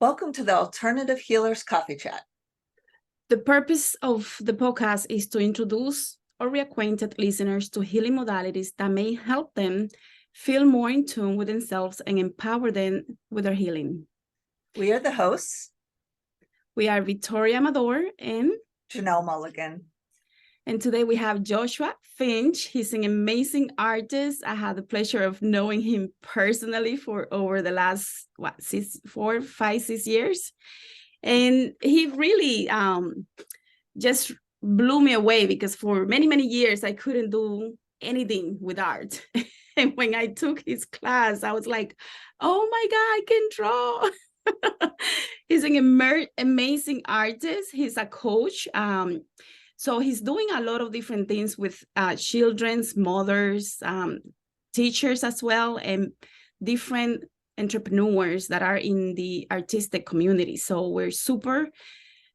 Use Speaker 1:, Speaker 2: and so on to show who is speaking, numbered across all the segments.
Speaker 1: Welcome to the Alternative Healers Coffee Chat.
Speaker 2: The purpose of the podcast is to introduce or reacquainted listeners to healing modalities that may help them feel more in tune with themselves and empower them with their healing.
Speaker 1: We are the hosts.
Speaker 2: We are Victoria Amador and
Speaker 1: Janelle Mulligan.
Speaker 2: And today we have Joshua Finch. He's an amazing artist. I had the pleasure of knowing him personally for over the last, 6 years. And he really just blew me away because for many, many years, I couldn't do anything with art. And when I took his class, I was like, oh my God, I can draw. He's an amazing artist. He's a coach. So he's doing a lot of different things with children's mothers, teachers as well, and different entrepreneurs that are in the artistic community. So we're super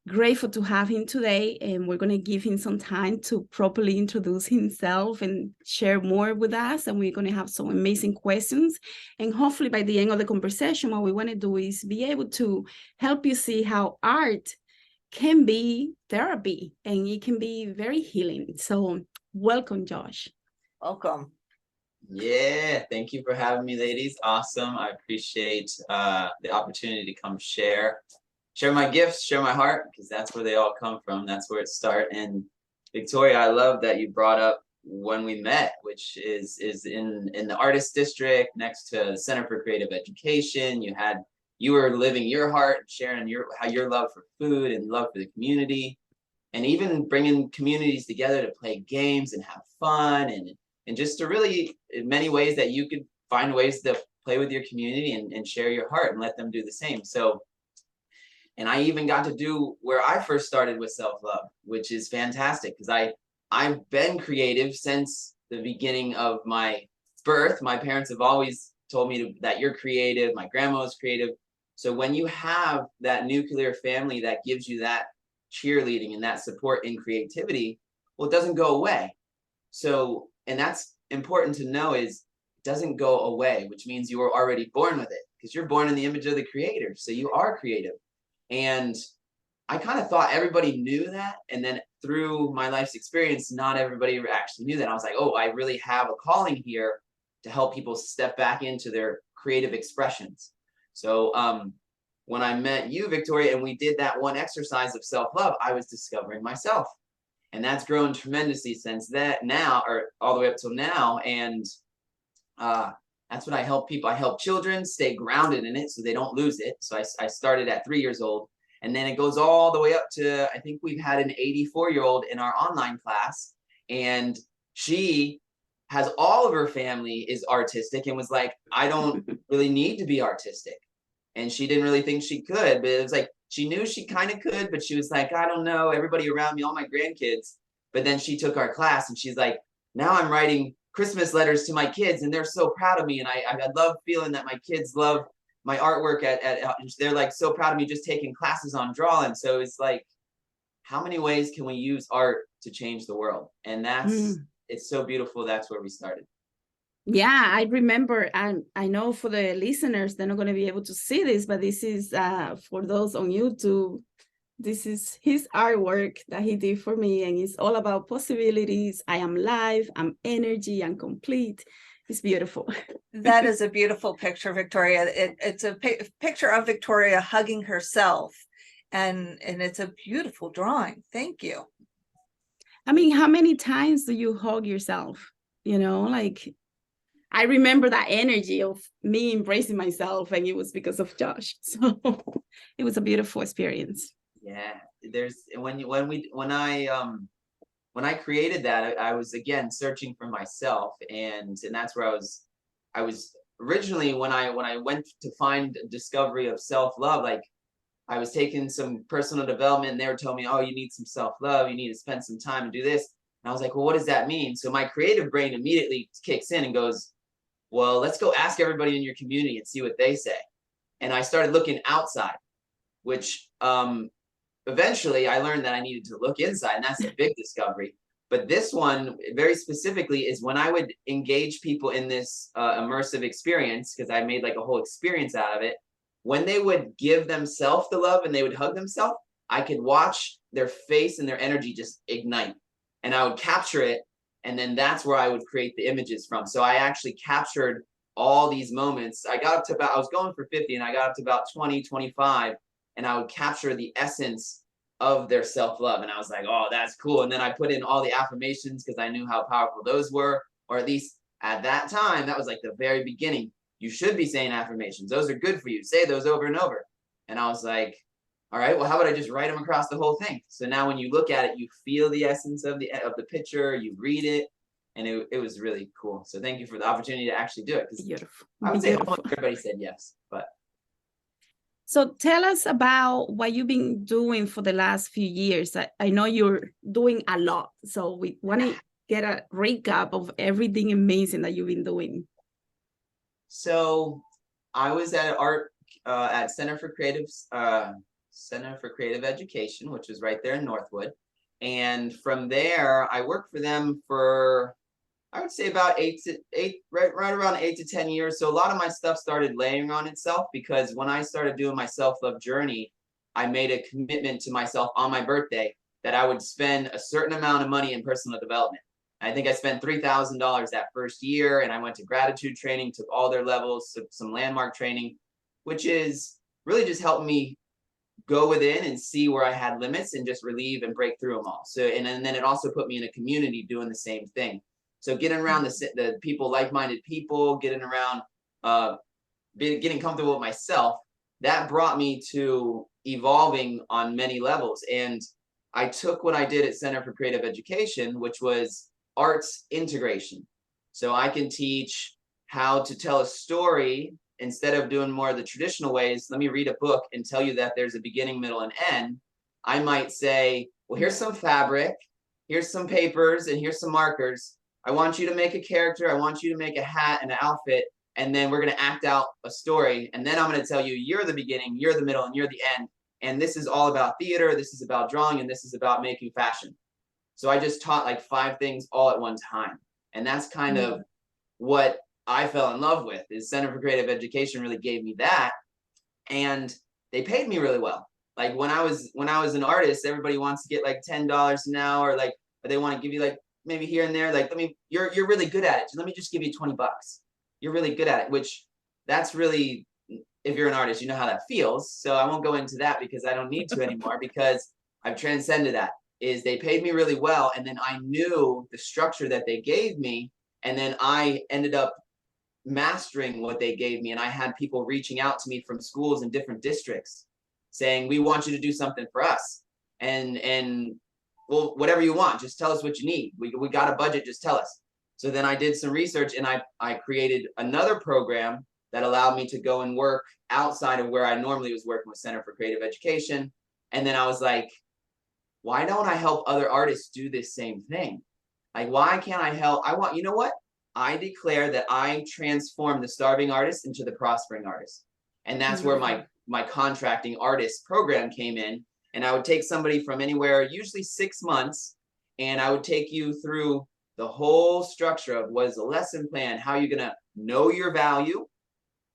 Speaker 2: grateful to have him today, and we're going to give him some time to properly introduce himself and share more with us. And we're going to have some amazing questions. And hopefully by the end of the conversation, what we want to do is be able to help you see how art can be therapy and it can be very healing. So welcome, Josh.
Speaker 1: Welcome.
Speaker 3: Yeah, thank you for having me, ladies. Awesome. I appreciate the opportunity to come share my gifts, share my heart, because that's where they all come from. That's where it starts. And Victoria, I love that you brought up when we met, which is in the artist district next to the Center for Creative Education. You were living your heart, sharing your love for food and love for the community, and even bringing communities together to play games and have fun, and just to really, in many ways that you could find ways to play with your community and share your heart and let them do the same. So, and I even got to do where I first started with self-love, which is fantastic because I've been creative since the beginning of my birth. My parents have always told me that you're creative. My grandma was creative. So when you have that nuclear family that gives you that cheerleading and that support in creativity, well, it doesn't go away. So, and that's important to know, is it doesn't go away, which means you were already born with it because you're born in the image of the creator. So you are creative. And I kind of thought everybody knew that. And then through my life's experience, not everybody actually knew that. I was like, oh, I really have a calling here to help people step back into their creative expressions. So when I met you, Victoria, and we did that one exercise of self-love, I was discovering myself. And that's grown tremendously since that now, or all the way up till now. And that's what I help people. I help children stay grounded in it so they don't lose it. So I started at 3 years old. And then it goes all the way up to, I think we've had an 84-year-old in our online class. And she has all of her family is artistic and was like, I don't really need to be artistic. And she didn't really think she could, but it was like, she knew she kind of could, but she was like, I don't know, everybody around me, all my grandkids. But then she took our class and she's like, now I'm writing Christmas letters to my kids and they're so proud of me. And I love feeling that my kids love my artwork they're like so proud of me just taking classes on drawing. So it's like, how many ways can we use art to change the world? And it's so beautiful. That's where we started.
Speaker 2: Yeah, I remember, and I know for the listeners, they're not going to be able to see this, but this is for those on YouTube. This is his artwork that he did for me, and it's all about possibilities. I am live, I'm energy, I'm complete. It's beautiful.
Speaker 1: That is a beautiful picture, Victoria. It's a picture of Victoria hugging herself, and it's a beautiful drawing. Thank you.
Speaker 2: I mean, how many times do you hug yourself? You know, like, I remember that energy of me embracing myself, and it was because of Josh. So it was a beautiful experience.
Speaker 3: Yeah, when I created that, I was again searching for myself, and that's where I was originally when I went to find discovery of self-love. Like, I was taking some personal development, and they were telling me, oh, you need some self-love, you need to spend some time and do this. And I was like, well, what does that mean? So my creative brain immediately kicks in and goes, well, let's go ask everybody in your community and see what they say. And I started looking outside, which eventually I learned that I needed to look inside, and that's a big discovery. But this one very specifically is when I would engage people in this immersive experience, because I made like a whole experience out of it. when they would give themselves the love and they would hug themselves, I could watch their face and their energy just ignite, and I would capture it. And then that's where I would create the images from. So I actually captured all these moments. I got up to about, I was going for 50 and I got up to about 20, 25, and I would capture the essence of their self-love. And I was like, oh, that's cool. And then I put in all the affirmations because I knew how powerful those were, or at least at that time, that was like the very beginning. You should be saying affirmations. Those are good for you. Say those over and over. And I was like, all right, well, how about I just write them across the whole thing? So now when you look at it, you feel the essence of the picture, you read it, and it was really cool. So thank you for the opportunity to actually do it.
Speaker 2: Beautiful.
Speaker 3: I would say
Speaker 2: Beautiful.
Speaker 3: everybody said yes, but.
Speaker 2: So tell us about what you've been doing for the last few years. I know you're doing a lot, so we want to get a recap of everything amazing that you've been doing.
Speaker 3: So I was at at Center for Creative Education, which is right there in Northwood. And from there, I worked for them for, I would say about right around 8 to 10 years. So a lot of my stuff started layering on itself, because when I started doing my self-love journey, I made a commitment to myself on my birthday that I would spend a certain amount of money in personal development. I think I spent $3,000 that first year, and I went to gratitude training, took all their levels, some landmark training, which is really just helping me go within and see where I had limits and just relieve and break through them all. So, and then it also put me in a community doing the same thing. So getting around the people, like-minded people, getting around, getting comfortable with myself, that brought me to evolving on many levels. And I took what I did at Center for Creative Education, which was arts integration. So I can teach how to tell a story instead of doing more of the traditional ways. Let me read a book and tell you that there's a beginning, middle, and end. I might say, well, here's some fabric, here's some papers, and here's some markers. I want you to make a character. I want you to make a hat and an outfit, and then we're going to act out a story. And then I'm going to tell you, you're the beginning, you're the middle, and you're the end. And this is all about theater. This is about drawing, and this is about making fashion. So I just taught like 5 things all at one time. And that's kind of what I fell in love with, is Center for Creative Education really gave me that. And they paid me really well. Like when I was an artist, everybody wants to get like $10 an hour, or like, or they want to give you like maybe here and there, like, you're really good at it. So let me just give you $20. You're really good at it, which that's really, if you're an artist, you know how that feels. So I won't go into that because I don't need to anymore, because I've transcended that. Is they paid me really well, and then I knew the structure that they gave me, and then I ended up mastering what they gave me. And I had people reaching out to me from schools in different districts saying, we want you to do something for us. And well, whatever you want, just tell us what you need. We got a budget, just tell us. So then I did some research, and I created another program that allowed me to go and work outside of where I normally was working with Center for Creative Education. And then I was like, why don't I help other artists do this same thing? Like, why can't I help? You know what? I declare that I transform the starving artist into the prospering artist. And that's where my contracting artist program came in. And I would take somebody from anywhere, usually 6 months, and I would take you through the whole structure of what is the lesson plan, how you're going to know your value.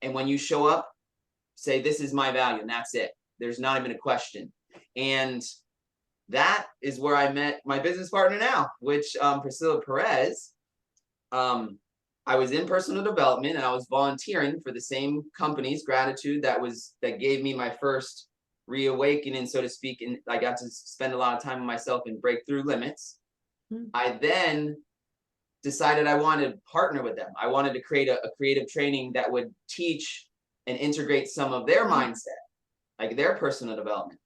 Speaker 3: And when you show up, say, this is my value, and that's it. There's not even a question. And that is where I met my business partner now, which Priscilla Perez. I was in personal development, and I was volunteering for the same company's gratitude that gave me my first reawakening, so to speak. And I got to spend a lot of time with myself and break through limits. I then decided I wanted to partner with them. I wanted to create a creative training that would teach and integrate some of their mindset, like their personal development.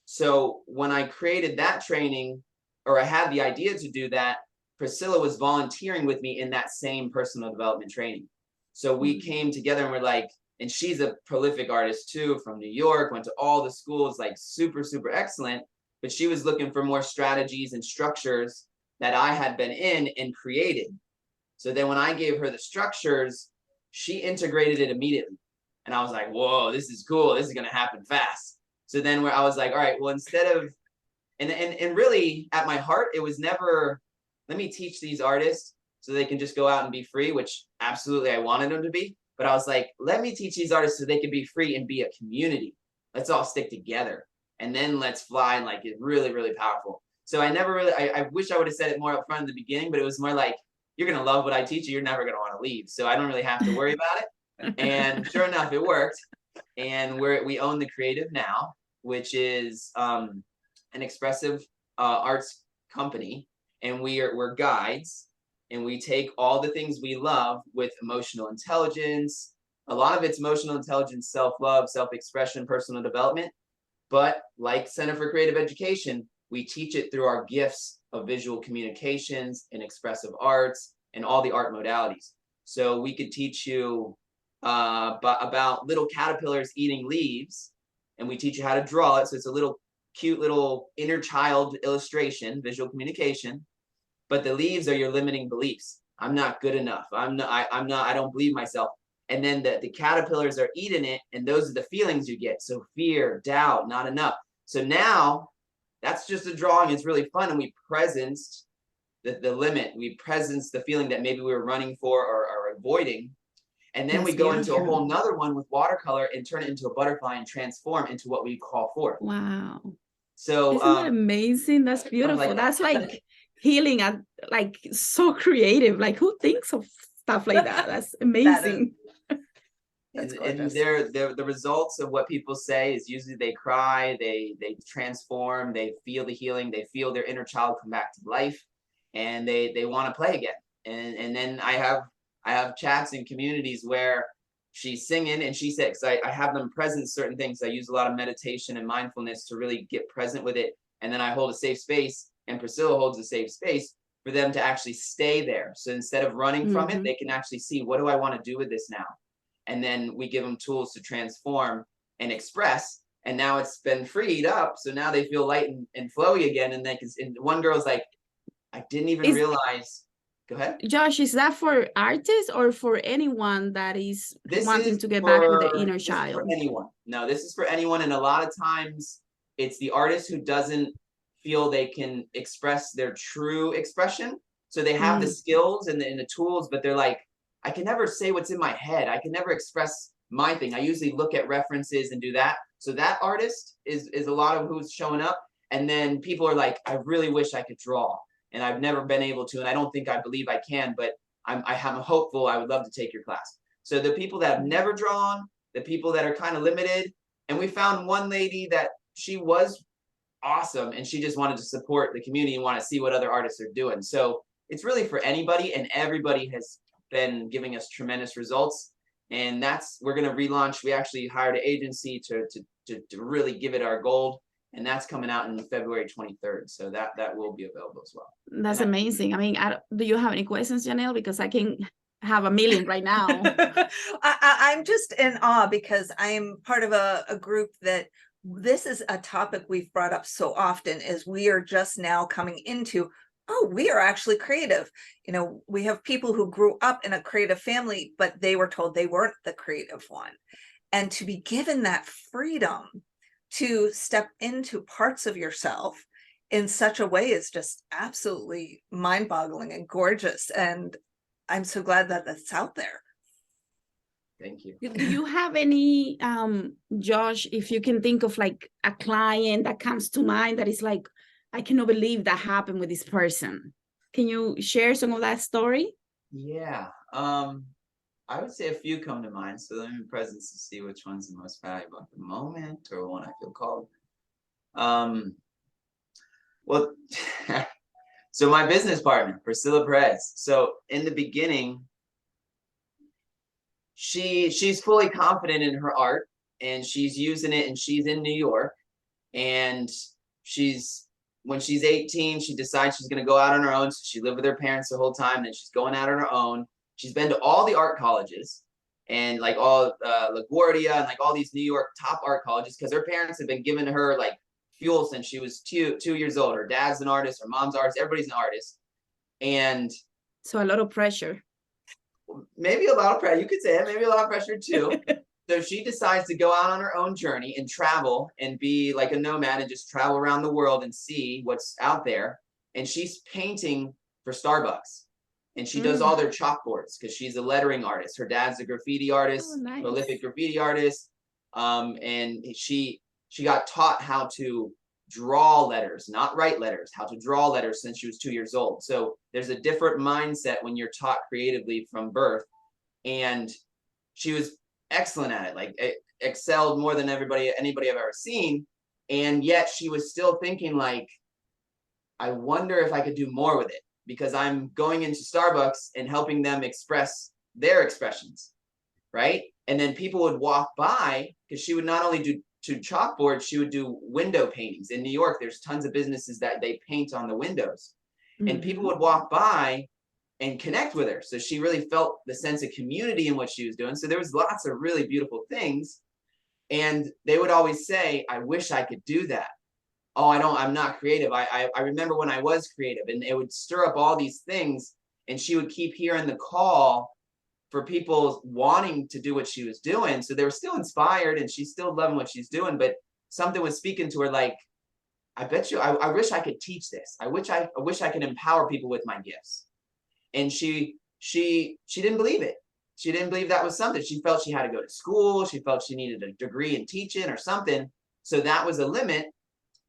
Speaker 3: So when I created that training, or I had the idea to do that, Priscilla was volunteering with me in that same personal development training. So we came together, and we're like, and she's a prolific artist too, from New York, went to all the schools, like super, super excellent. But she was looking for more strategies and structures that I had been in and created. So then when I gave her the structures, she integrated it immediately. And I was like, whoa, this is cool. This is going to happen fast. So then I was like, all right, well, instead of, and really at my heart, it was never, let me teach these artists so they can just go out and be free, which absolutely I wanted them to be. but I was like, let me teach these artists so they can be free and be a community. Let's all stick together, and then let's fly. And like, it's really, really powerful. So I never really, I wish I would have said it more up front in the beginning, but it was more like, you're going to love what I teach you. You're never going to want to leave. So I don't really have to worry about it. And sure enough, it worked. And we own the Creative Now, which is an expressive arts company. And we're guides, and we take all the things we love with emotional intelligence. A lot of it's emotional intelligence, self-love, self-expression, personal development. But like Center for Creative Education, we teach it through our gifts of visual communications and expressive arts and all the art modalities. So we could teach you about little caterpillars eating leaves, and we teach you how to draw it. So it's a little cute little inner child illustration, visual communication. But the leaves are your limiting beliefs. I'm not good enough. I don't believe myself. And then the caterpillars are eating it, and those are the feelings you get. So fear, doubt, not enough. So now that's just a drawing. It's really fun. And we presenced the limit. We presenced the feeling that maybe we were running for or avoiding. And then
Speaker 2: That's
Speaker 3: we go into a
Speaker 2: beautiful.
Speaker 3: whole nother one with watercolor and turn it into a butterfly and transform into what we call forth.
Speaker 2: Wow.
Speaker 3: So
Speaker 2: Isn't that amazing? That's beautiful. That's like healing and like so creative. Like, who thinks of stuff like that? That's amazing.
Speaker 1: That's
Speaker 3: and
Speaker 1: gorgeous.
Speaker 3: the results of what people say is usually they cry, they transform, they feel the healing, they feel their inner child come back to life, and they want to play again. And then I have chats in communities where she's singing and she says, I have them present certain things. I use a lot of meditation and mindfulness to really get present with it. And then I hold a safe space, and Priscilla holds a safe space for them to actually stay there. So instead of running from it, they can actually see, what do I want to do with this now? And then we give them tools to transform and express. And now it's been freed up. So now they feel light and flowy again. And one girl's like, I didn't even realize. Go ahead.
Speaker 2: Josh, is that for artists or for anyone that is wanting to get back with their inner child?
Speaker 3: For anyone. No, this is for anyone. And a lot of times it's the artist who doesn't feel they can express their true expression. So they have the skills and the tools, but they're like, I can never say what's in my head. I can never express my thing. I usually look at references and do that. So that artist is a lot of who's showing up. And then people are like, I really wish I could draw, and I've never been able to. And I don't think I believe I can, but I'm hopeful. I would love to take your class. So the people that have never drawn, the people that are kind of limited. And we found one lady that she was awesome, and she just wanted to support the community and want to see what other artists are doing. So it's really for anybody, and everybody has been giving us tremendous results. And we're going to relaunch. We actually hired an agency to really give it our gold, and that's coming out in February 23rd. So that will be available as well.
Speaker 2: That's amazing. I mean, do you have any questions, Janelle? Because I can have a million right now.
Speaker 1: I'm just in awe, because I'm part of a group that this is a topic we've brought up so often, is we are just now coming into, oh, we are actually creative. You know, we have people who grew up in a creative family, but they were told they weren't the creative one. And to be given that freedom to step into parts of yourself in such a way is just absolutely mind-boggling and gorgeous. And I'm so glad that that's out there.
Speaker 3: Thank you.
Speaker 2: Do you have any, Josh, if you can think of like a client that comes to mind that is like, I cannot believe that happened with this person. Can you share some of that story?
Speaker 3: Yeah. I would say a few come to mind. So let me present to see which one's the most valuable at the moment, or one I feel called. Well, so my business partner, Priscilla Perez. So in the beginning, she's fully confident in her art, and she's using it, and she's in New York, and when she's 18, she decides she's going to go out on her own. So she lived with her parents the whole time, and she's going out on her own. She's been to all the art colleges, and like all LaGuardia and like all these New York top art colleges, because her parents have been giving her like fuel since she was two years old. Her dad's an artist, her mom's an artist, everybody's an artist. And
Speaker 2: so a lot of pressure.
Speaker 3: Maybe a lot of pressure, you could say it, maybe a lot of pressure too. So she decides to go out on her own journey and travel and be like a nomad and just travel around the world and see what's out there. And she's painting for Starbucks. and she does all their chalkboards because she's a lettering artist. Her dad's a graffiti artist,
Speaker 2: nice.
Speaker 3: prolific graffiti artist. And she got taught how to draw letters, not write letters, how to draw letters since she was 2 years old. So there's a different mindset when you're taught creatively from birth. And she was excellent at it, like excelled more than anybody I've ever seen. And yet she was still thinking like, I wonder if I could do more with it, because I'm going into Starbucks and helping them express their expressions, right? And then people would walk by, because she would not only do chalkboards, she would do window paintings. In New York, there's tons of businesses that they paint on the windows. And people would walk by and connect with her. So she really felt the sense of community in what she was doing. So there was lots of really beautiful things. And they would always say, I wish I could do that. Oh, I'm not creative. I remember when I was creative, and it would stir up all these things. And she would keep hearing the call for people wanting to do what she was doing. So they were still inspired, and she's still loving what she's doing. But something was speaking to her like, I bet you, I wish I could teach this. I wish I could empower people with my gifts. And she didn't believe it. She didn't believe that was something. She felt she had to go to school. She felt she needed a degree in teaching or something. So that was a limit.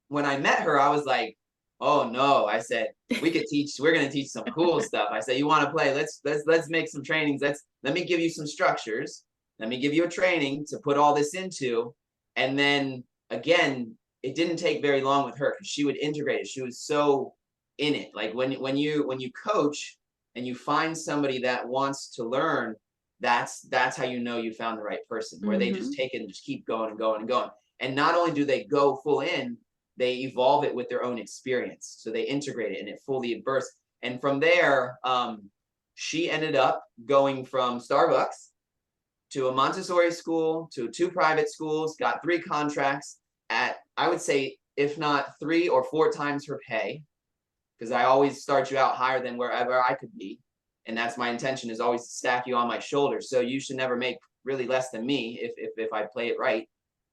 Speaker 3: When I met her, I was like, oh no, I said, we're going to teach some cool stuff. I said, you want to play? Let's make some trainings. Let me give you some structures. Let me give you a training to put all this into. And then again, it didn't take very long with her, because she would integrate it. She was so in it. Like when you coach and you find somebody that wants to learn, that's how you know you found the right person, where they just take it and just keep going and going and going. And not only do they go full in, they evolve it with their own experience. So they integrate it and it fully bursts. And from there, she ended up going from Starbucks to a Montessori school, to 2 private schools, got 3 contracts at, I would say, if not 3 or 4 times her pay, because I always start you out higher than wherever I could be. And that's my intention, is always to stack you on my shoulders. So you should never make really less than me if I play it right.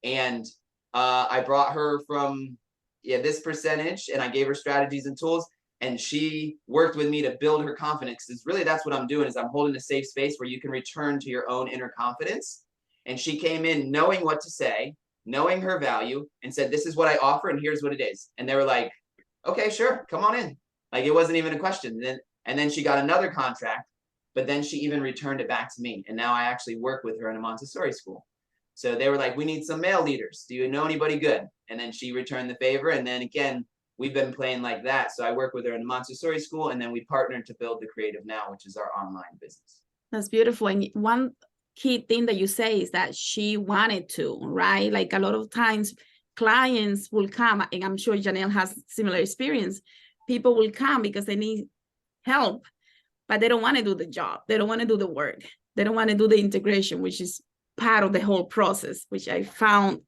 Speaker 3: And I brought her from this percentage, and I gave her strategies and tools, and she worked with me to build her confidence. Because really that's what I'm doing, is I'm holding a safe space where you can return to your own inner confidence. And she came in knowing what to say, knowing her value, and said, this is what I offer and here's what it is. And they were like, okay, sure, come on in. Like, it wasn't even a question. And then she got another contract, but then she even returned it back to me. And now I actually work with her in a Montessori school. So they were like, we need some male leaders. Do you know anybody good? And then she returned the favor. And then again, we've been playing like that. So I work with her in a Montessori school, and then we partnered to build The Creative Now, which is our online business. That's
Speaker 2: beautiful. And one key thing that you say is that she wanted to, right? Like a lot of times clients will come, and I'm sure Janelle has similar experience. People will come because they need help, but they don't want to do the job. They don't want to do the work. They don't want to do the integration, which is part of the whole process, which I found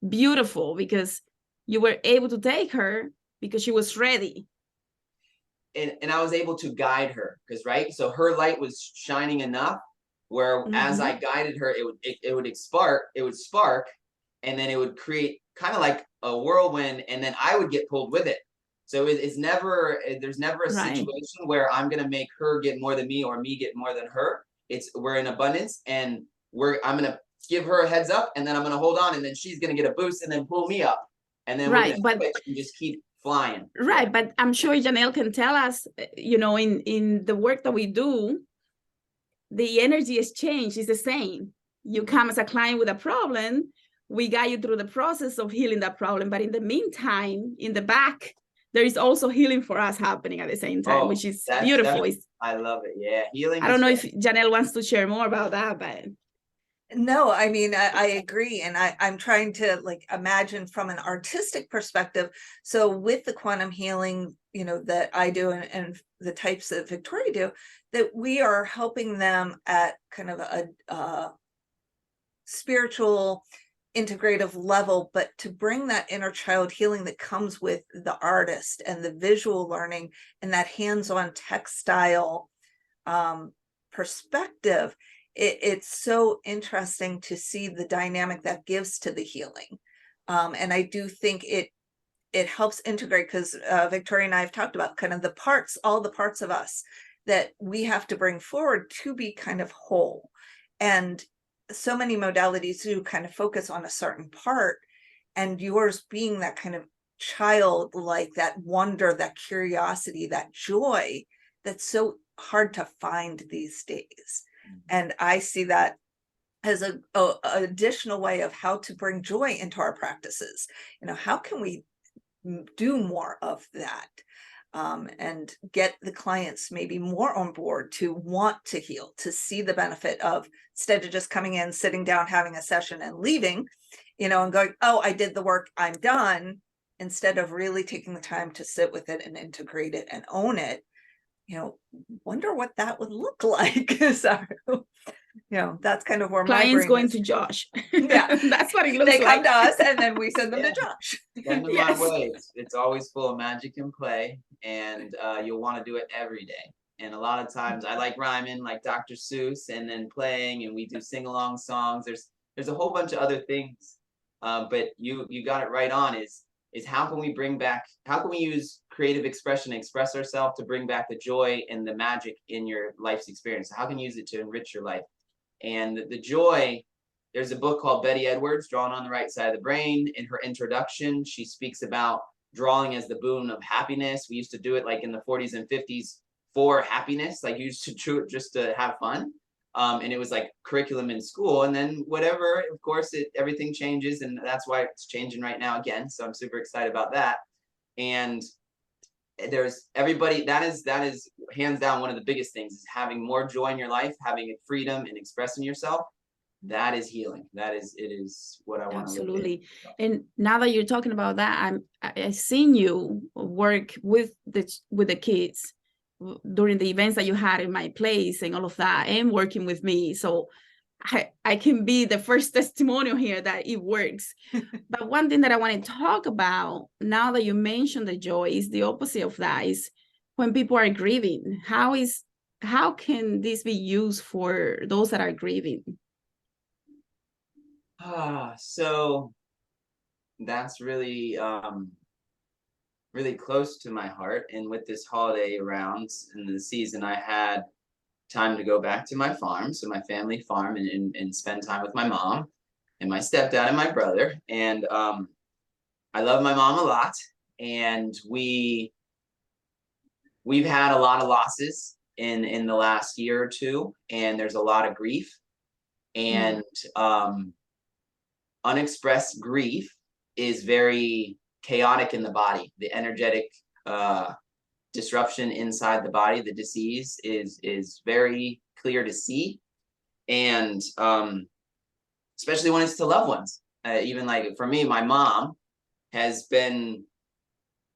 Speaker 2: beautiful, because you were able to take her because she was ready.
Speaker 3: And I was able to guide her, because right, so her light was shining enough where as I guided her, it would spark, and then it would create kind of like a whirlwind, and then I would get pulled with it. So there's never a situation where I'm gonna make her get more than me or me get more than her. We're in abundance, and I'm gonna give her a heads up, and then I'm gonna hold on, and then she's gonna get a boost and then pull me up, and then we're gonna switch and just keep flying. Right,
Speaker 2: but I'm sure Janelle can tell us, in the work that we do, the energy exchange is the same. You come as a client with a problem, we guide you through the process of healing that problem, but in the meantime, in the back, there is also healing for us happening at the same time, which is beautiful.
Speaker 3: I love it. Yeah, healing.
Speaker 2: I don't know if Janelle wants to share more about that, but
Speaker 1: no, I mean, I agree. And I'm trying to like imagine from an artistic perspective. So with the quantum healing, that I do and the types that Victoria do, that we are helping them at kind of a spiritual integrative level, but to bring that inner child healing that comes with the artist and the visual learning and that hands-on textile perspective. It's so interesting to see the dynamic that gives to the healing. And I do think it helps integrate, because Victoria and I have talked about kind of all the parts of us. that we have to bring forward to be kind of whole. And so many modalities do kind of focus on a certain part, and yours being that kind of childlike, that wonder, that curiosity, that joy that's so hard to find these days. And I see that as a additional way of how to bring joy into our practices. How can we do more of that, and get the clients maybe more on board to want to heal, to see the benefit of, instead of just coming in, sitting down, having a session and leaving, and going, oh, I did the work, I'm done, instead of really taking the time to sit with it and integrate it and own it. Wonder what that would look like. So, that's kind of where my
Speaker 2: Clients
Speaker 1: brain
Speaker 2: going
Speaker 1: is.
Speaker 2: to Josh.
Speaker 1: Yeah.
Speaker 2: That's what it looks
Speaker 1: They
Speaker 2: like.
Speaker 1: come to us and then we send them
Speaker 3: Yeah.
Speaker 1: to Josh.
Speaker 3: Send them
Speaker 2: Yes.
Speaker 3: my way. It's always full of magic and play, and you'll want to do it every day. And a lot of times I like rhyming like Dr. Seuss, and then playing, and we do sing-along songs. There's a whole bunch of other things, but you got it right on, is how can we use creative expression, express ourselves to bring back the joy and the magic in your life's experience? How can you use it to enrich your life? And the joy, there's a book called Betty Edwards, Drawn on the Right Side of the Brain. In her introduction, she speaks about drawing as the boon of happiness. We used to do it like in the 40s and 50s for happiness, like you used to do it just to have fun. And it was like curriculum in school. And then whatever, of course, everything changes, and that's why it's changing right now again. So I'm super excited about that. And there's everybody, that is hands down one of the biggest things, is having more joy in your life, having freedom and expressing yourself. That is healing. It is what I want to live in.
Speaker 2: Absolutely. And now that you're talking about that, I've seen you work with the kids during the events that you had in my place and all of that, and working with me. So I can be the first testimonial here that it works. But one thing that I want to talk about, now that you mentioned the joy, is the opposite of that, is when people are grieving. How can this be used for those that are grieving?
Speaker 3: So that's really really close to my heart. And with this holiday around in the season, I had time to go back to my farm, so my family farm, and spend time with my mom and my stepdad and my brother. And I love my mom a lot, and we've had a lot of losses in the last year or two, and there's a lot of grief, and unexpressed grief is very chaotic in the body. The energetic disruption inside the body, the disease is very clear to see. And especially when it's to loved ones. Even like for me, my mom has been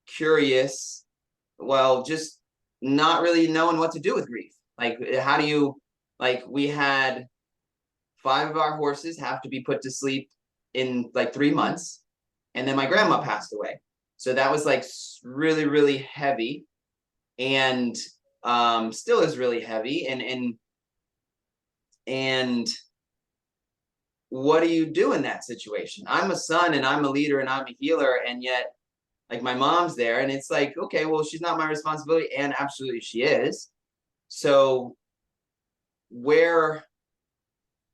Speaker 3: curious, well, just not really knowing what to do with grief. Like, how do you, like, we had 5 of our horses have to be put to sleep in like 3 months. And then my grandma passed away. So that was like really, really heavy, and still is really heavy. And what do you do in that situation? I'm a son and I'm a leader and I'm a healer, and yet like my mom's there, and it's like, okay, well, she's not my responsibility, and absolutely she is. So where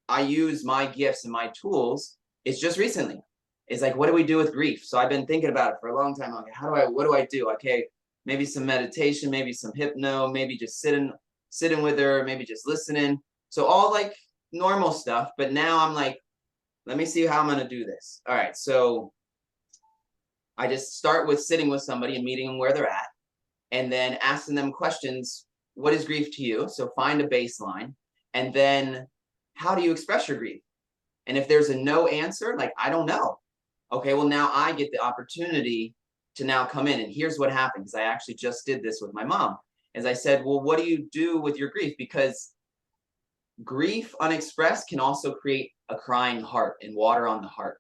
Speaker 3: I use my gifts and my tools is just recently. It's like, what do we do with grief? So I've been thinking about it for a long time. Okay, what do I do? Okay, maybe some meditation, maybe some hypno, maybe just sitting with her, maybe just listening. So all like normal stuff. But now I'm like, let me see how I'm going to do this. All right. So I just start with sitting with somebody and meeting them where they're at, and then asking them questions. What is grief to you? So find a baseline, and then how do you express your grief? And if there's a no answer, like, I don't know. Okay, well, now I get the opportunity to now come in, and here's what happened, because I actually just did this with my mom. As I said, well, what do you do with your grief? Because grief unexpressed can also create a crying heart and water on the heart.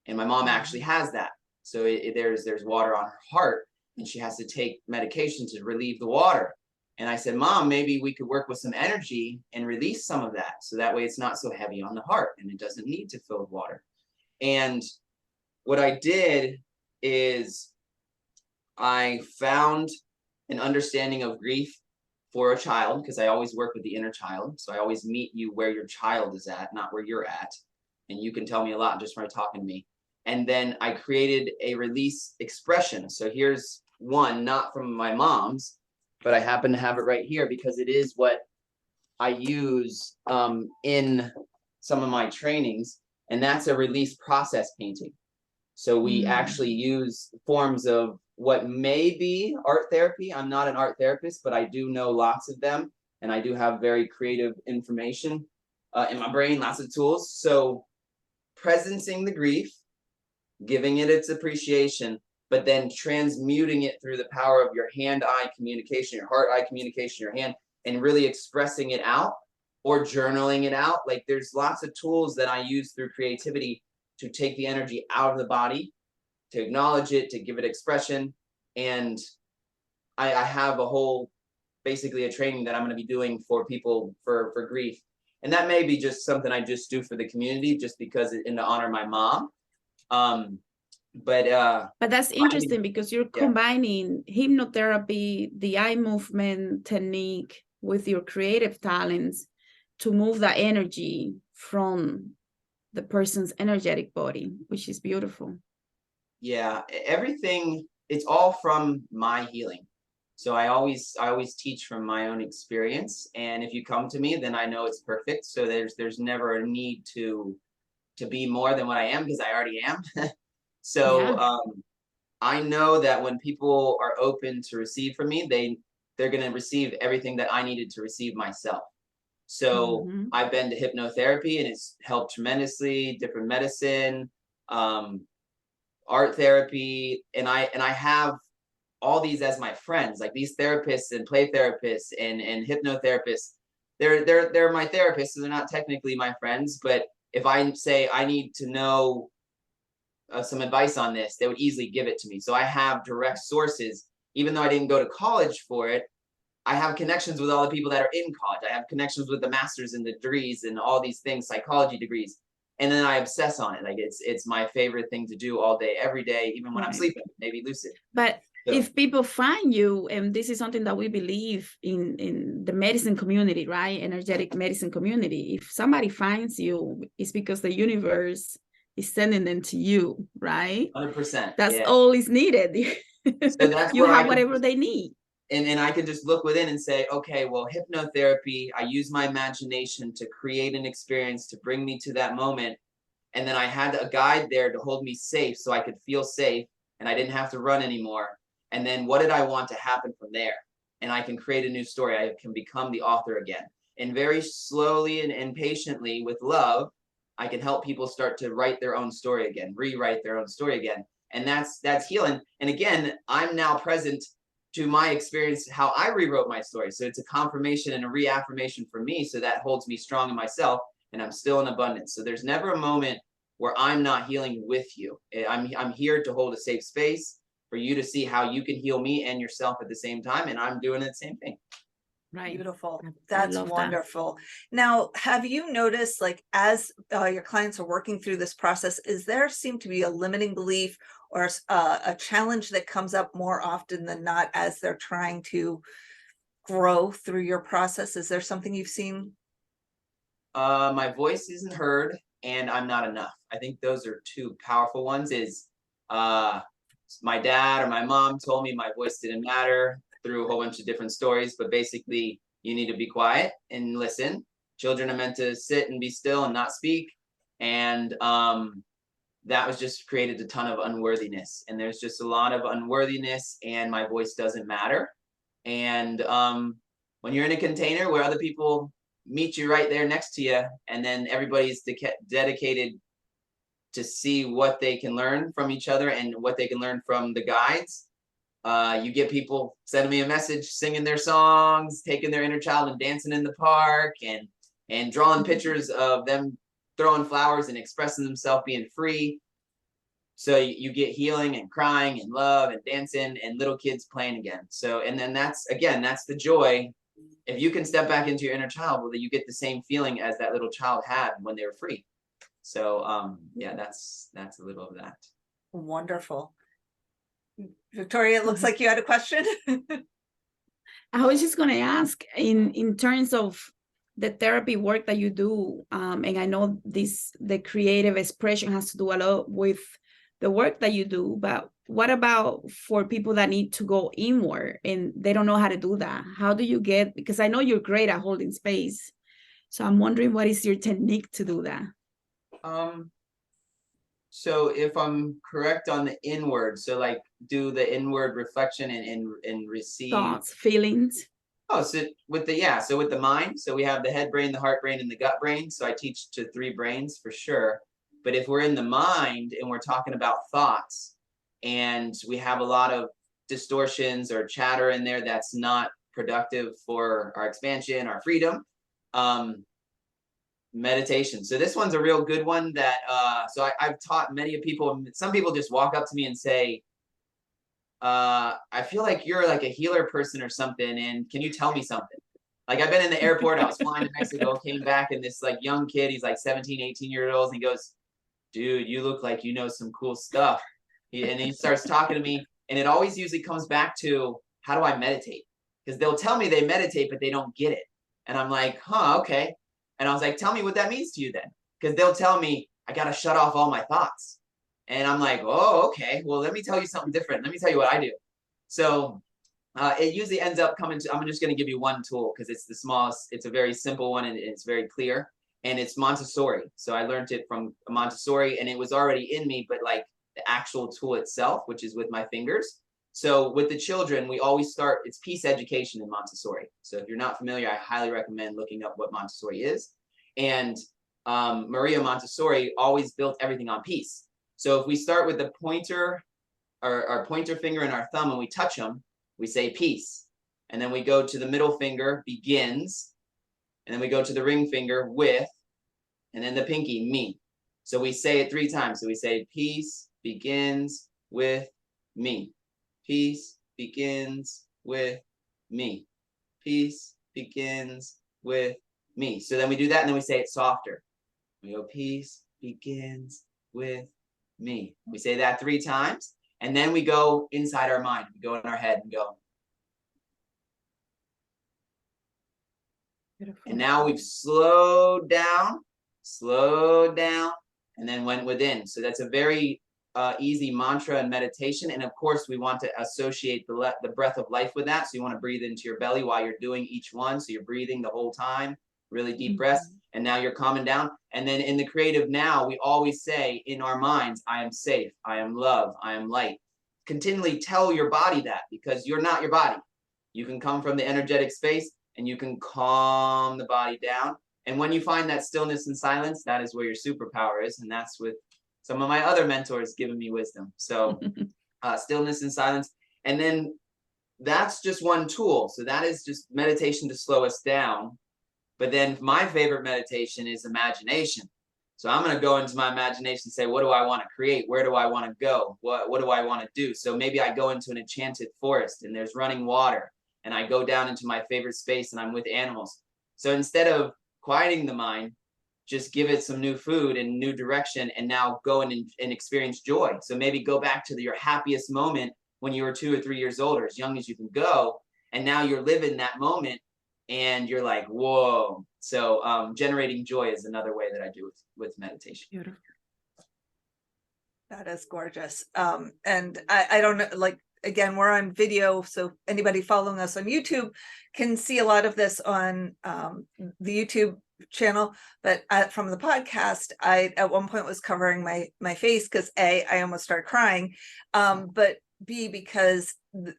Speaker 3: And my mom actually has that. So there's water on her heart, and she has to take medication to relieve the water. And I said, Mom, maybe we could work with some energy and release some of that, so that way it's not so heavy on the heart and it doesn't need to fill with water. And what I did is I found an understanding of grief for a child, because I always work with the inner child. So I always meet you where your child is at, not where you're at. And you can tell me a lot just by talking to me. And then I created a release expression. So here's one, not from my mom's, but I happen to have it right here because it is what I use in some of my trainings. And that's a release process painting. So we actually use forms of what may be art therapy. I'm not an art therapist, but I do know lots of them. And I do have very creative information in my brain, lots of tools. So presencing the grief, giving it its appreciation, but then transmuting it through the power of your hand-eye communication, your heart-eye communication, your hand, and really expressing it out or journaling it out. Like there's lots of tools that I use through creativity to take the energy out of the body, to acknowledge it, to give it expression. And I have a whole, basically a training that I'm going to be doing for people for grief. And that may be just something I just do for the community, just because in to honor my mom. But
Speaker 2: that's interesting because you're combining hypnotherapy, the eye movement technique with your creative talents to move that energy from the person's energetic body, which is beautiful. Yeah,
Speaker 3: everything, it's all from my healing. So I always teach from my own experience. And if you come to me, then I know it's perfect. So there's never a need to be more than what I am, because I already am. So I know that when people are open to receive from me, they're going to receive everything that I needed to receive myself. So I've been to hypnotherapy and it's helped tremendously, different medicine, art therapy. And I have all these as my friends, like these therapists and play therapists and hypnotherapists. They're my therapists, so they're not technically my friends, but if I say I need to know some advice on this, they would easily give it to me. So I have direct sources, even though I didn't go to college for it. I have connections with all the people that are in college. I have connections with the masters and the degrees and all these things, psychology degrees. And then I obsess on it. Like it's my favorite thing to do all day, every day, even when I'm sleeping, maybe lucid.
Speaker 2: But if people find you, and this is something that we believe in the medicine community, right? Energetic medicine community. If somebody finds you, it's because the universe is sending them to you, right?
Speaker 3: 100%.
Speaker 2: That's all is needed.
Speaker 3: So that's
Speaker 2: you have whatever they need.
Speaker 3: And I could just look within and say, okay, well, hypnotherapy, I use my imagination to create an experience to bring me to that moment. And then I had a guide there to hold me safe so I could feel safe and I didn't have to run anymore. And then what did I want to happen from there? And I can create a new story. I can become the author again. And very slowly and patiently with love, I can help people start to write their own story again, rewrite their own story again. And that's healing. And again, I'm now present to my experience, how I rewrote my story. So it's a confirmation and a reaffirmation for me. So that holds me strong in myself and I'm still in abundance. So there's never a moment where I'm not healing with you. I'm here to hold a safe space for you to see how you can heal me and yourself at the same time. And I'm doing the same thing.
Speaker 1: Right. Beautiful. That's wonderful. Now, have you noticed, like, as your clients are working through this process, is there seem to be a limiting belief or a challenge that comes up more often than not as they're trying to grow through your process? Is there something you've seen?
Speaker 3: My voice isn't heard and I'm not enough. I think those are two powerful ones. Is my dad or my mom told me my voice didn't matter through a whole bunch of different stories, but basically you need to be quiet and listen. Children are meant to sit and be still and not speak. And that was just created a ton of unworthiness. And there's just a lot of unworthiness and my voice doesn't matter. And when you're in a container where other people meet you right there next to you, and then everybody's dedicated to see what they can learn from each other and what they can learn from the guides. You get people sending me a message, singing their songs, taking their inner child and dancing in the park and drawing pictures of them throwing flowers and expressing themselves, being free. So you get healing and crying and love and dancing and little kids playing again. So, and then that's the joy. If you can step back into your inner child, well, you get the same feeling as that little child had when they were free. So, yeah, that's a little of that.
Speaker 1: Wonderful. Victoria, it looks like you had a question.
Speaker 2: I was just going to ask in terms of the therapy work that you do, and I know the creative expression has to do a lot with the work that you do, but what about for people that need to go inward and they don't know how to do that? How do you get, because I know you're great at holding space. So I'm wondering, what is your technique to do that?
Speaker 3: So if I'm correct on the inward, so like do the inward reflection and receive
Speaker 2: Thoughts, feelings.
Speaker 3: Oh, so with the mind, so we have the head brain, the heart brain, and the gut brain. So I teach to 3 brains for sure. But if we're in the mind and we're talking about thoughts and we have a lot of distortions or chatter in there that's not productive for our expansion, our freedom, meditation. So this one's a real good one that I've taught many of people. Some people just walk up to me and say, I feel like you're like a healer person or something, and can you tell me something? Like I've been in the airport, I was flying to Mexico, came back, and this like young kid, he's like 17, 18 years old, and he goes, dude, you look like you know some cool stuff. And he starts talking to me, and it always usually comes back to, how do I meditate? Because they'll tell me they meditate, but they don't get it. And I'm like, huh, okay. And I was like, tell me what that means to you then. Because they'll tell me, I got to shut off all my thoughts. And I'm like, oh, okay. Well, let me tell you something different. Let me tell you what I do. So it usually ends up coming to, I'm just going to give you one tool because it's the smallest. It's a very simple one and it's very clear. And it's Montessori. So I learned it from Montessori and it was already in me, but like the actual tool itself, which is with my fingers. So with the children, we always start, it's peace education in Montessori. So if you're not familiar, I highly recommend looking up what Montessori is. And Maria Montessori always built everything on peace. So if we start with the pointer, our pointer finger and our thumb, and we touch them, we say peace. And then we go to the middle finger, begins. And then we go to the ring finger, with. And then the pinky, me. So we say it 3 times. So we say peace begins with me. Peace begins with me. Peace begins with me. So then we do that and then we say it softer. We go, peace begins with me. We say that 3 times. And then we go inside our mind. We go in our head and go. Beautiful. And now we've slowed down, and then went within. So that's a very easy mantra and meditation. And of course, we want to associate the breath of life with that. So you want to breathe into your belly while you're doing each one. So you're breathing the whole time, really deep breaths. And now you're calming down. And then in the creative now, we always say in our minds, I am safe, I am love, I am light. Continually tell your body that, because you're not your body. You can come from the energetic space and you can calm the body down. And when you find that stillness and silence, that is where your superpower is. And that's with some of my other mentors giving me wisdom. So stillness and silence. And then that's just one tool. So that is just meditation to slow us down. But then my favorite meditation is imagination. So I'm going to go into my imagination and say, what do I want to create? Where do I want to go? What do I want to do? So maybe I go into an enchanted forest and there's running water and I go down into my favorite space and I'm with animals. So instead of quieting the mind, just give it some new food and new direction and now go and experience joy. So maybe go back to your happiest moment when you were 2 or 3 years old, or as young as you can go. And now you're living that moment and you're like, whoa. So generating joy is another way that I do with meditation.
Speaker 2: Beautiful.
Speaker 1: That is gorgeous. And I don't know, like, again, we're on video, so anybody following us on YouTube can see a lot of this on the YouTube channel, but from the podcast, I at one point was covering my face because A, I almost started crying, but B, because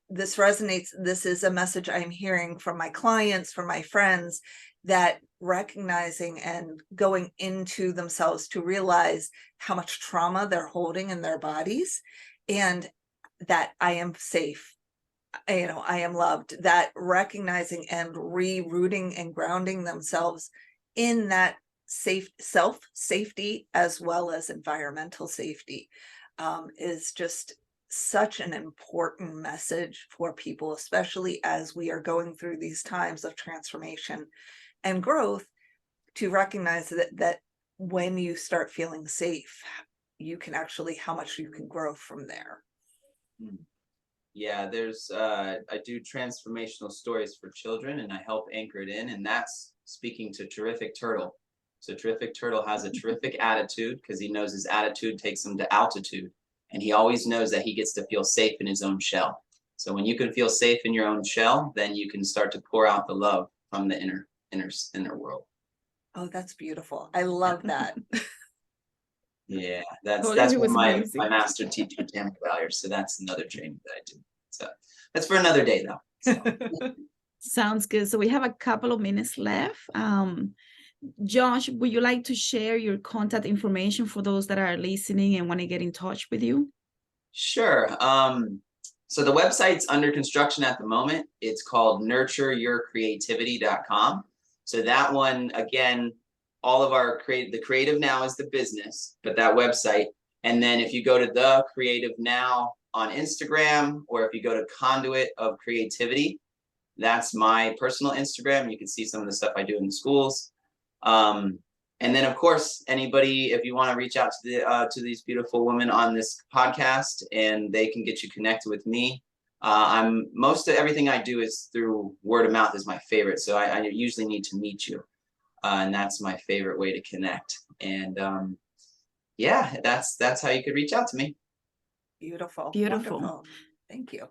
Speaker 1: this resonates. This is a message I'm hearing from my clients, from my friends, that recognizing and going into themselves to realize how much trauma they're holding in their bodies, and that I am safe, I am loved, that recognizing and re-rooting and grounding themselves in that safety as well as environmental safety is just such an important message for people, especially as we are going through these times of transformation and growth, to recognize that when you start feeling safe, you can actually, how much you can grow from there.
Speaker 3: Yeah, there's I do transformational stories for children, and I help anchor it in, and that's speaking to Terrific Turtle. So Terrific Turtle has a terrific attitude because he knows his attitude takes him to altitude, and he always knows that he gets to feel safe in his own shell. So when you can feel safe in your own shell, then you can start to pour out the love from the inner world.
Speaker 1: Oh, that's beautiful. I love that.
Speaker 3: Yeah,
Speaker 2: Told you
Speaker 3: that's
Speaker 2: he
Speaker 3: what
Speaker 2: was
Speaker 3: my
Speaker 2: amazing.
Speaker 3: master teacher, Tammy Valier. So that's another training that I do. So that's for another day, though. So.
Speaker 2: Sounds good. So we have a couple of minutes left. Josh, would you like to share your contact information for those that are listening and want to get in touch with you?
Speaker 3: Sure. So the website's under construction at the moment. It's called nurtureyourcreativity.com. So that one, again, all of our the creative now is the business, but that website. And then if you go to the creative now on Instagram, or if you go to Conduit of Creativity, that's my personal Instagram. You can see some of the stuff I do in the schools. And then, of course, anybody, if you want to reach out to these beautiful women on this podcast, and they can get you connected with me. Most of everything I do is through word of mouth is my favorite. So I usually need to meet you, and that's my favorite way to connect. And yeah, that's how you could reach out to me.
Speaker 1: Beautiful.
Speaker 2: Beautiful.
Speaker 1: Wonderful. Thank you.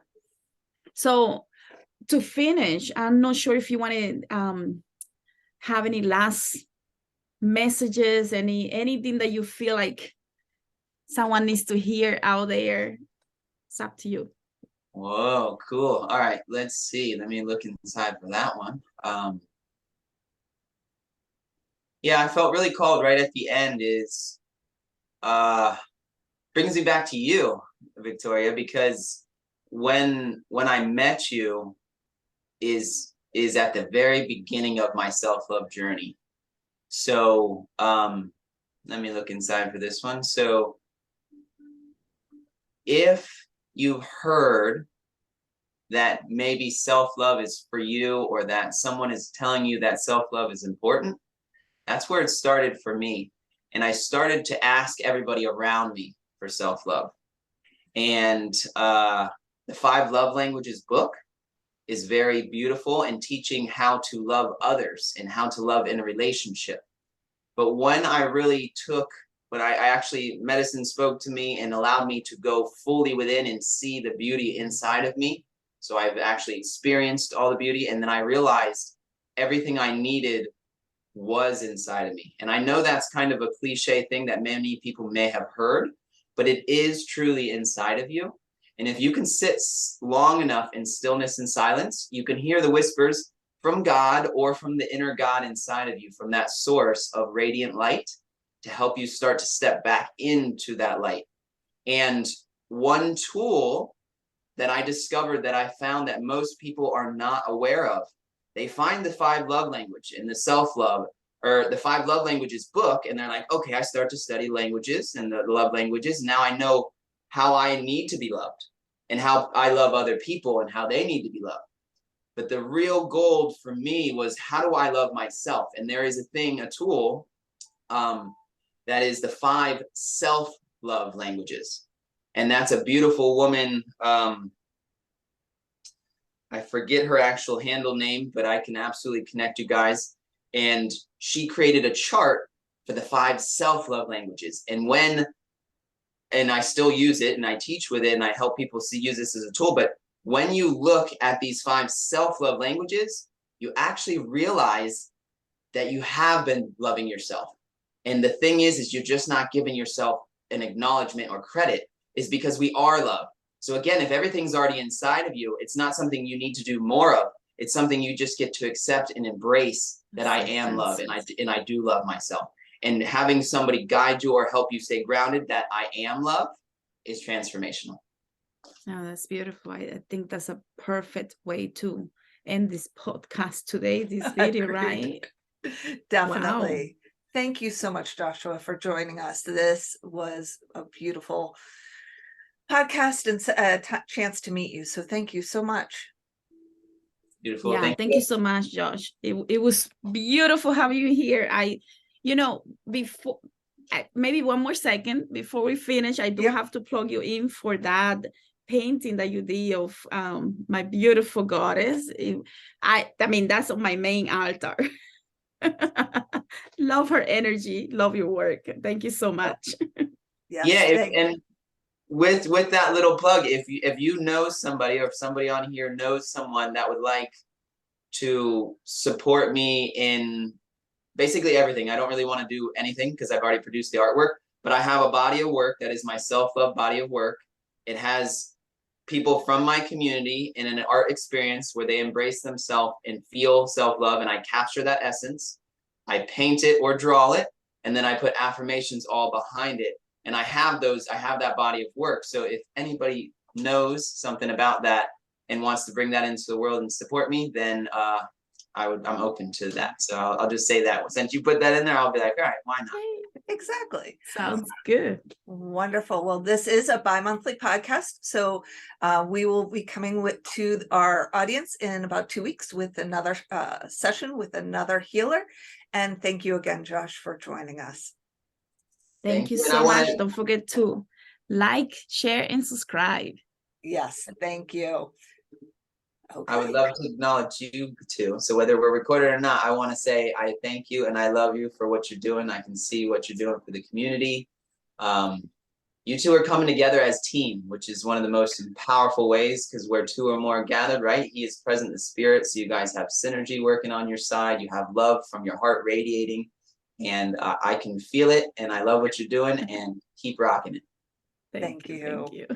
Speaker 2: So to finish, I'm not sure if you want to have any last messages, anything that you feel like someone needs to hear out there. It's up to you.
Speaker 3: Whoa, cool. All right, let's see. Let me look inside for that one. Yeah, I felt really called right at the end is brings me back to you, Victoria, because when I met you is at the very beginning of my self-love journey. So let me look inside for this one. So if you've heard that maybe self-love is for you, or that someone is telling you that self-love is important, that's where it started for me. And I started to ask everybody around me for self-love. And the 5 Love Languages book is very beautiful in teaching how to love others and how to love in a relationship. But when I really when I actually, medicine spoke to me and allowed me to go fully within and see the beauty inside of me. So I've actually experienced all the beauty. And then I realized everything I needed was inside of me. And I know that's kind of a cliche thing that many people may have heard, but it is truly inside of you. And if you can sit long enough in stillness and silence, you can hear the whispers from God or from the inner God inside of you, from that source of radiant light, to help you start to step back into that light. And one tool that I discovered that I found that most people are not aware of, they find the 5 love language in the self-love or the 5 love languages book, and they're like, okay, I start to study languages and the love languages. Now I know how I need to be loved and how I love other people and how they need to be loved. But the real gold for me was, how do I love myself? And there is a tool that is the 5 self-love languages. And that's a beautiful woman. I forget her actual handle name, but I can absolutely connect you guys. And she created a chart for the 5 self-love languages. And I still use it, and I teach with it, and I help people use this as a tool. But when you look at these 5 self-love languages, you actually realize that you have been loving yourself. And the thing is you're just not giving yourself an acknowledgement or credit, is because we are loved. So again, if everything's already inside of you, it's not something you need to do more of. It's something you just get to accept and embrace, that I am love, and I do love myself. And having somebody guide you or help you stay grounded that I am love is transformational.
Speaker 2: Oh, that's beautiful. I think that's a perfect way to end this podcast today, this video, right?
Speaker 1: Definitely.
Speaker 2: Wow.
Speaker 1: Thank you so much, Joshua, for joining us. This was a beautiful podcast and a chance to meet you. So thank you so much.
Speaker 3: Beautiful.
Speaker 2: Yeah, thank you so much, Josh. It was beautiful having you here. Before maybe one more second before we finish, I do have to plug you in for that painting that you did of my beautiful goddess. I mean, that's on my main altar. Love her energy. Love your work. Thank you so much.
Speaker 1: Yes,
Speaker 3: Yeah,
Speaker 1: thank-
Speaker 3: and with that little plug, if you know somebody, or if somebody on here knows someone that would like to support me in basically everything. I don't really want to do anything because I've already produced the artwork, but I have a body of work that is my self-love body of work. It has people from my community in an art experience where they embrace themselves and feel self-love, and I capture that essence. I paint it or draw it, and then I put affirmations all behind it. And I have that body of work. So if anybody knows something about that and wants to bring that into the world and support me, then I'm open to that. So I'll just say that since you put that in there, I'll be like, all right, why not?
Speaker 1: exactly.
Speaker 2: Sounds good.
Speaker 1: Wonderful. Well, this is a bi-monthly podcast, so we will be coming to our audience in about 2 weeks with another session with another healer. And thank you again, Josh, for joining us.
Speaker 2: Thank you
Speaker 3: And
Speaker 2: so much. Don't forget to like, share, and subscribe.
Speaker 1: Yes, thank you.
Speaker 3: I would
Speaker 1: Okay.
Speaker 3: love to acknowledge you too. So whether we're recorded or not, I want to say I thank you and I love you for what you're doing. I can see what you're doing for the community. You two are coming together as team, which is one of the most powerful ways, because where two or more gathered, right? He is present in the spirit. So you guys have synergy working on your side. You have love from your heart radiating, and I can feel it. And I love what you're doing, and keep rocking it.
Speaker 1: Thank you.
Speaker 2: Thank you.